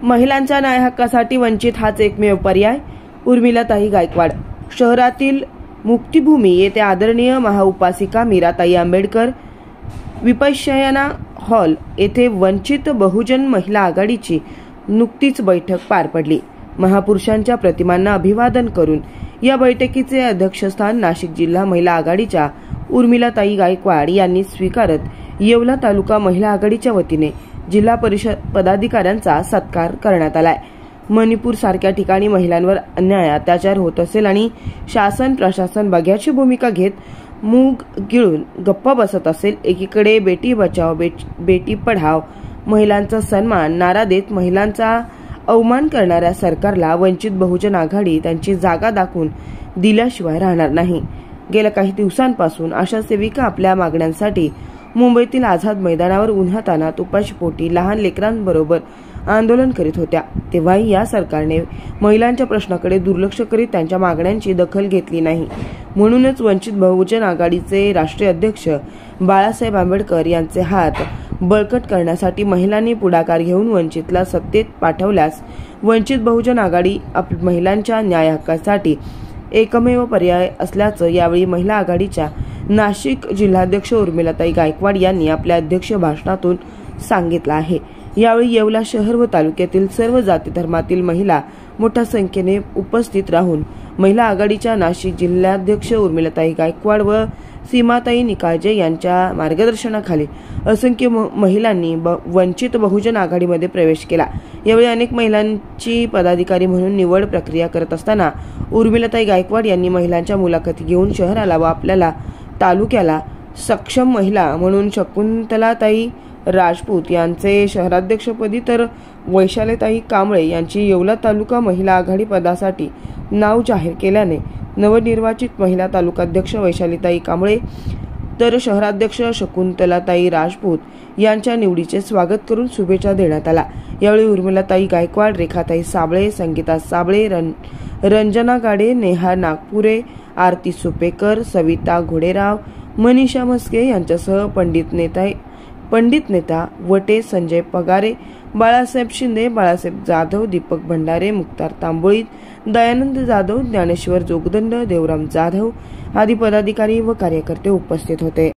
महिलांच्या न्याय हक्कासाठी वंचित हाच एकमेव पर्याय. उर्मिलाताई गायकवाड. शहरातील मुक्तिभूमी येथे आदरणीय महाउपासिका मीराताई आंबेडकर विपश्यना हॉल येथे वंचित बहुजन महिला आघाडीची नुकतीच बैठक पार पडली. महापुरुषांच्या प्रतिमांना अभिवादन करून या बैठकीचे अध्यक्षस्थान नाशिक जिल्हा महिला आघाडीच्या उर्मिलाताई गायकवाड यांनी स्वीकारत येवला तालुका महिला आघाडीच्या वतीने जिल्हा परिषद पदाधिकाऱ्यांचा सत्कार करण्यात आलाय. मणिपूर सारख्या ठिकाणी महिलांवर अन्याय अत्याचार होत असेल आणि शासन प्रशासन बघ्याची भूमिका घेत मूग गिळून गप्पा बसत असेल, एकीकडे बेटी बचाव बेटी पढाव महिलांचा सन्मान नारा देत महिलांचा अवमान करणाऱ्या सरकारला वंचित बहुजन आघाडी त्यांची जागा दाखवून दिल्याशिवाय राहणार नाही. गेल्या काही दिवसांपासून आशा सेविका आपल्या मागण्यांसाठी मुंबईतील आझाद मैदानावर उन्हातान्हात उपाशीपोटी लहान लेकरांबरोबर आंदोलन करीत होत्या. तेव्हाही या सरकारने महिलांच्या प्रश्नाकडे दुर्लक्ष करीत त्यांच्या मागण्यांची दखल घेतली नाही. म्हणूनच वंचित बहुजन आघाडीचे राष्ट्रीय अध्यक्ष बाळासाहेब आंबेडकर यांचे हात बळकट करण्यासाठी महिलांनी पुढाकार घेऊन वंचितला सत्तेत पाठवल्यास वंचित बहुजन आघाडी महिलांच्या न्याय हक्कासाठी एकमेव पर्याय असल्याचं यावेळी महिला आघाडीच्या नाशिक जिल्हाध्यक्ष उर्मिलाताई गायकवाड यांनी आपल्या अध्यक्ष भाषणातून सांगितलं आहे. यावेळी येवला शहर व तालुक्यातील सर्व जाती धर्मातील महिला मोठ्या संख्येने उपस्थित राहून महिला आघाडीच्या नाशिक जिल्हाध्यक्ष उर्मिलाताई गायकवाड व सीमाताई निकाळजे यांच्या मार्गदर्शनाखाली असंख्य महिलांनी वंचित बहुजन आघाडीमध्ये प्रवेश केला. यावेळी अनेक महिलांची पदाधिकारी म्हणून निवड प्रक्रिया करत असताना उर्मिलाताई गायकवाड यांनी महिलांच्या मुलाखती घेऊन शहराला व आपल्याला तालुक्याला सक्षम महिला म्हणून शकुंतलाताई राजपूत यांचे शहराध्यक्षपदी तर वैशालीताई कांबळे यांची येवला तालुका महिला आघाडी पदासाठी नाव जाहीर केल्याने नवनिर्वाचित महिला तालुकाध्यक्ष वैशालीताई कांबळे तर शहराध्यक्ष शकुंतलाताई राजपूत यांच्या निवडीचे स्वागत करून शुभेच्छा देण्यात आला. यावेळी उर्मिलाताई गायकवाड, रेखाताई साबळे, संगीता साबळे, रंजना गाडे, नेहा नागपुरे, आरती सुपेकर, सविता घोडेराव, मनीषा मस्के यांच्यासह पंडित नेता वटे, संजय पगारे, बाळासाहेब शिंदे, बाळासाहेब जाधव, दीपक भंडारे, मुक्तार तांबोळी, दयानंद जाधव, ज्ञानेश्वर जोगदंड, देवराम जाधव आदी पदाधिकारी व कार्यकर्ते उपस्थित होते.